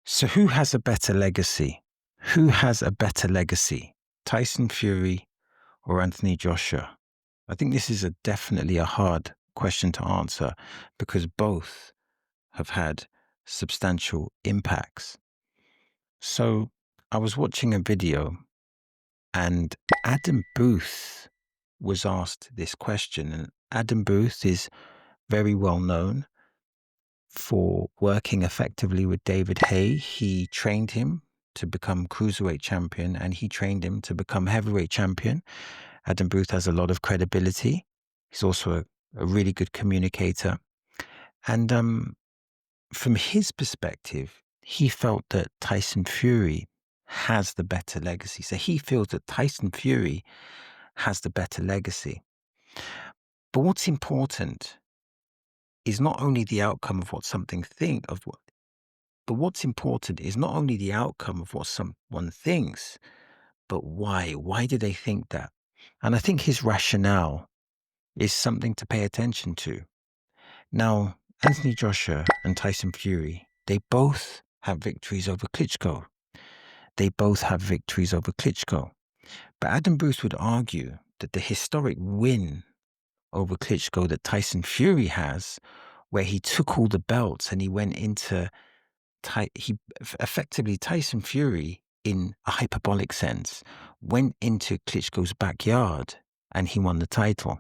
So who has a better legacy? Who has a better legacy? Tyson Fury or Anthony Joshua? I think this is definitely a hard question to answer because both have had substantial impacts. So I was watching a video and Adam Booth was asked this question. And Adam Booth is very well known for working effectively with David Haye. He trained him to become cruiserweight champion and he trained him to become heavyweight champion. Adam Booth has a lot of credibility. He's also a really good communicator. And from his perspective, he felt that Tyson Fury has the better legacy. So he feels that Tyson Fury has the better legacy. But what's important is not only the outcome of what something but what's important is not only the outcome of what someone thinks, but why. Why do they think that? And I think his rationale is something to pay attention to. Now, Anthony Joshua and Tyson Fury, they both have victories over Klitschko. They both have victories over Klitschko. But Adam Booth would argue that the historic win over Klitschko that Tyson Fury has, where he took all the belts and he went into Tyson Fury, in a hyperbolic sense, went into Klitschko's backyard and he won the title.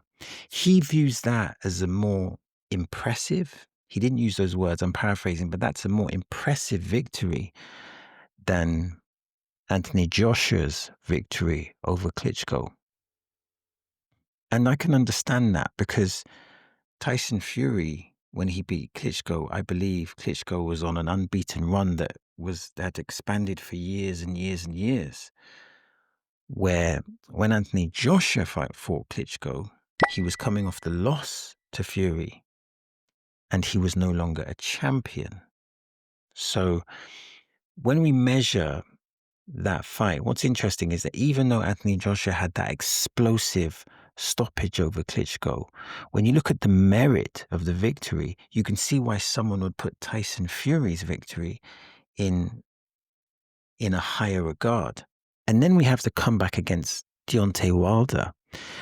He views that as a more impressive, he didn't use those words, I'm paraphrasing, but that's a more impressive victory than Anthony Joshua's victory over Klitschko. And I can understand that because Tyson Fury, when he beat Klitschko, I believe Klitschko was on an unbeaten run that had expanded for years and years and years. Where when Anthony Joshua fought Klitschko, he was coming off the loss to Fury and he was no longer a champion. So when we measure that fight, what's interesting is that even though Anthony Joshua had that explosive stoppage over Klitschko, when you look at the merit of the victory, you can see why someone would put Tyson Fury's victory in a higher regard. And then we have the comeback against Deontay Wilder.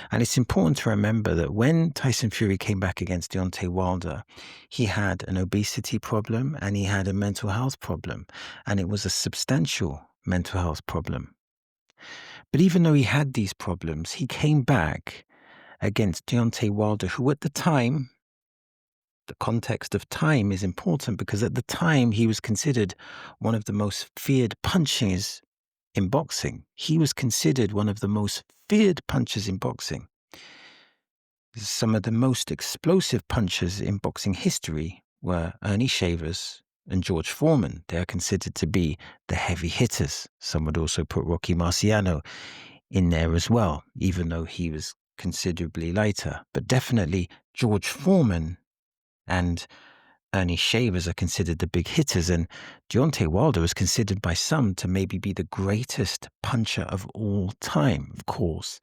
And it's important to remember that when Tyson Fury came back against Deontay Wilder, he had an obesity problem and he had a mental health problem. And it was a substantial mental health problem. But even though he had these problems, he came back against Deontay Wilder, who at the time, the context of time is important because at the time he was considered one of the most feared punchers in boxing. He was considered one of the most feared punchers in boxing. Some of the most explosive punchers in boxing history were Ernie Shavers and George Foreman. They are considered to be the heavy hitters. Some would also put Rocky Marciano in there as well, even though he was considerably lighter. But definitely George Foreman and Ernie Shavers are considered the big hitters, and Deontay Wilder is considered by some to maybe be the greatest puncher of all time. Of course,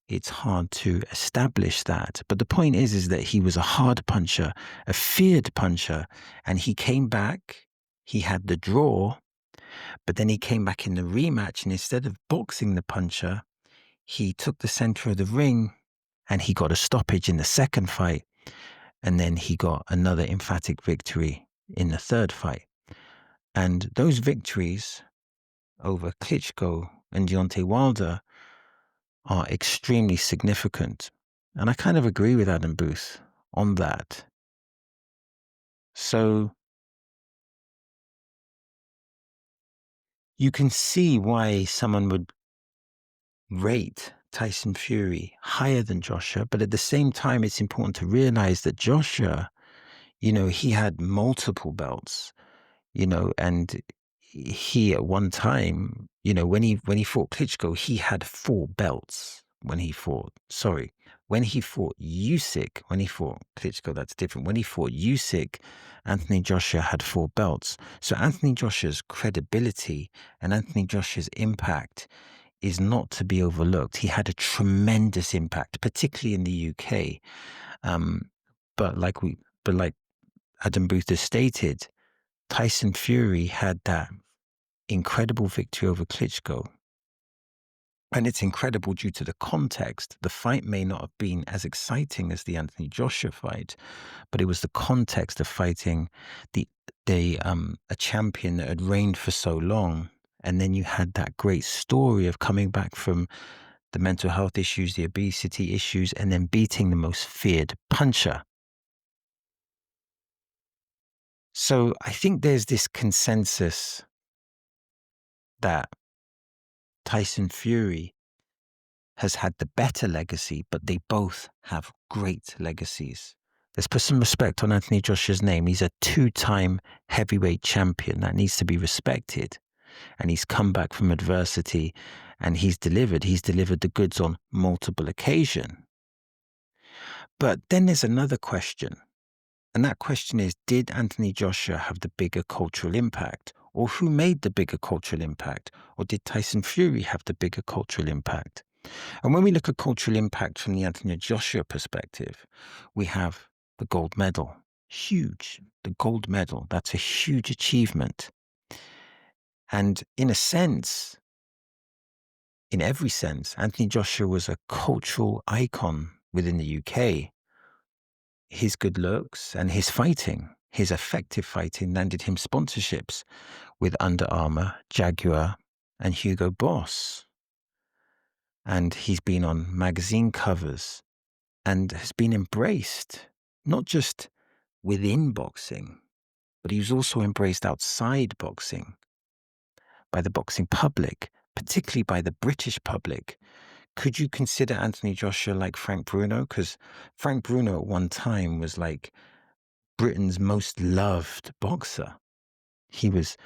it's hard to establish that. But the point is that he was a hard puncher, a feared puncher, and he came back, he had the draw, but then he came back in the rematch, and instead of boxing the puncher, he took the center of the ring and he got a stoppage in the second fight. And then he got another emphatic victory in the third fight. And those victories over Klitschko and Deontay Wilder are extremely significant. And I kind of agree with Adam Booth on that. So you can see why someone would rate Tyson Fury higher than Joshua, but at the same time, it's important to realize that Joshua, he had multiple belts, and he at one time, when he fought Klitschko, he had 4 belts. When he fought Usyk, when he fought Klitschko, that's different. When he fought Usyk, Anthony Joshua had 4 belts. So Anthony Joshua's credibility and Anthony Joshua's impact is not to be overlooked. He had a tremendous impact, particularly in the UK. But like Adam Booth has stated, Tyson Fury had that incredible victory over Klitschko. And it's incredible due to the context. The fight may not have been as exciting as the Anthony Joshua fight, but it was the context of fighting a champion that had reigned for so long. And then you had that great story of coming back from the mental health issues, the obesity issues, and then beating the most feared puncher. So I think there's this consensus that Tyson Fury has had the better legacy, but they both have great legacies. Let's put some respect on Anthony Joshua's name. He's a 2-time heavyweight champion. That needs to be respected. And he's come back from adversity and he's delivered. He's delivered the goods on multiple occasions. But then there's another question. And that question is, did Anthony Joshua have the bigger cultural impact? Or who made the bigger cultural impact? Or did Tyson Fury have the bigger cultural impact? And when we look at cultural impact from the Anthony Joshua perspective, we have the gold medal. Huge. The gold medal. That's a huge achievement. And in a sense, in every sense, Anthony Joshua was a cultural icon within the UK. His good looks and his fighting, his effective fighting, landed him sponsorships with Under Armour, Jaguar, and Hugo Boss. And he's been on magazine covers and has been embraced, not just within boxing, but he was also embraced outside boxing by the boxing public, particularly by the British public. Could you consider Anthony Joshua like Frank Bruno? Because Frank Bruno at one time was like Britain's most loved boxer. He was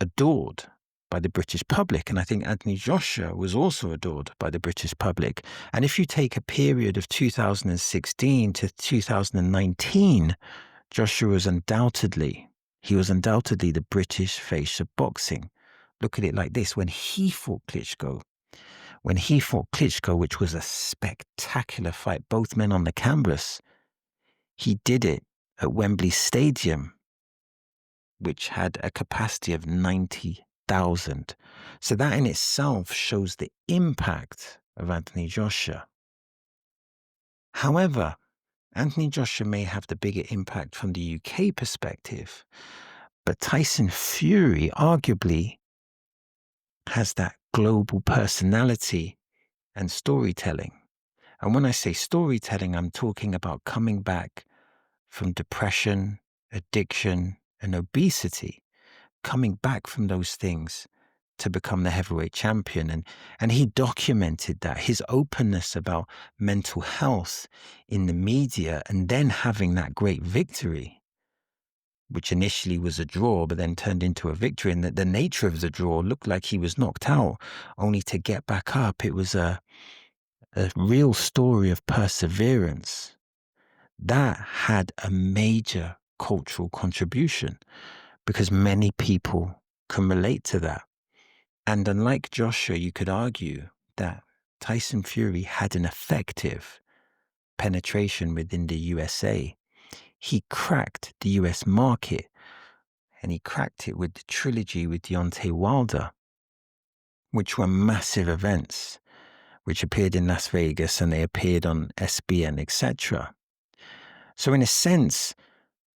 adored by the British public. And I think Anthony Joshua was also adored by the British public. And if you take a period of 2016 to 2019, Joshua was undoubtedly the British face of boxing. Look at it like this. When he fought Klitschko, which was a spectacular fight, both men on the canvas, he did it at Wembley Stadium, which had a capacity of 90,000. So that in itself shows the impact of Anthony Joshua. However, Anthony Joshua may have the bigger impact from the UK perspective, but Tyson Fury arguably has that global personality and storytelling. And when I say storytelling, I'm talking about coming back from depression, addiction, and obesity, coming back from those things to become the heavyweight champion. And he documented that, his openness about mental health in the media, and then having that great victory, which initially was a draw, but then turned into a victory. And the nature of the draw looked like he was knocked out, only to get back up. It was a real story of perseverance. That had a major cultural contribution because many people can relate to that. And unlike Joshua, you could argue that Tyson Fury had an effective penetration within the USA. He cracked the US market, and he cracked it with the trilogy with Deontay Wilder, which were massive events, which appeared in Las Vegas and they appeared on SBN, etc. So in a sense,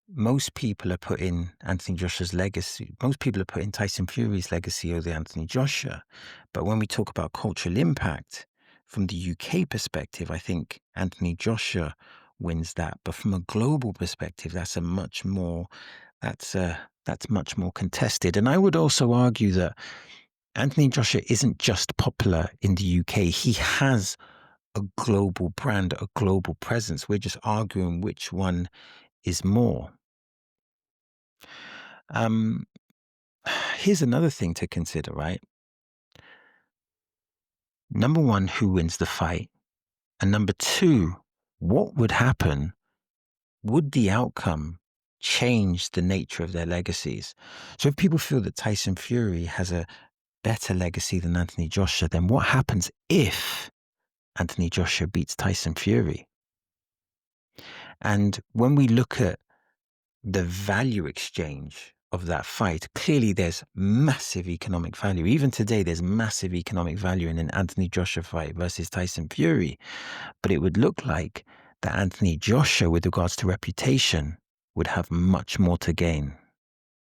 most people are putting Anthony Joshua's legacy, most people are putting Tyson Fury's legacy over Anthony Joshua. But when we talk about cultural impact, from the UK perspective, I think Anthony Joshua wins that. But from a global perspective, that's much more contested. And I would also argue that Anthony Joshua isn't just popular in the UK. He has a global brand, a global presence. We're just arguing which one is more. Here's another thing to consider, right? Number one, who wins the fight? And number two, what would happen? Would the outcome change the nature of their legacies? So if people feel that Tyson Fury has a better legacy than Anthony Joshua, then what happens if Anthony Joshua beats Tyson Fury? And when we look at the value exchange of that fight. Clearly, there's massive economic value. Even today, there's massive economic value in an Anthony Joshua fight versus Tyson Fury. But it would look like that Anthony Joshua, with regards to reputation, would have much more to gain.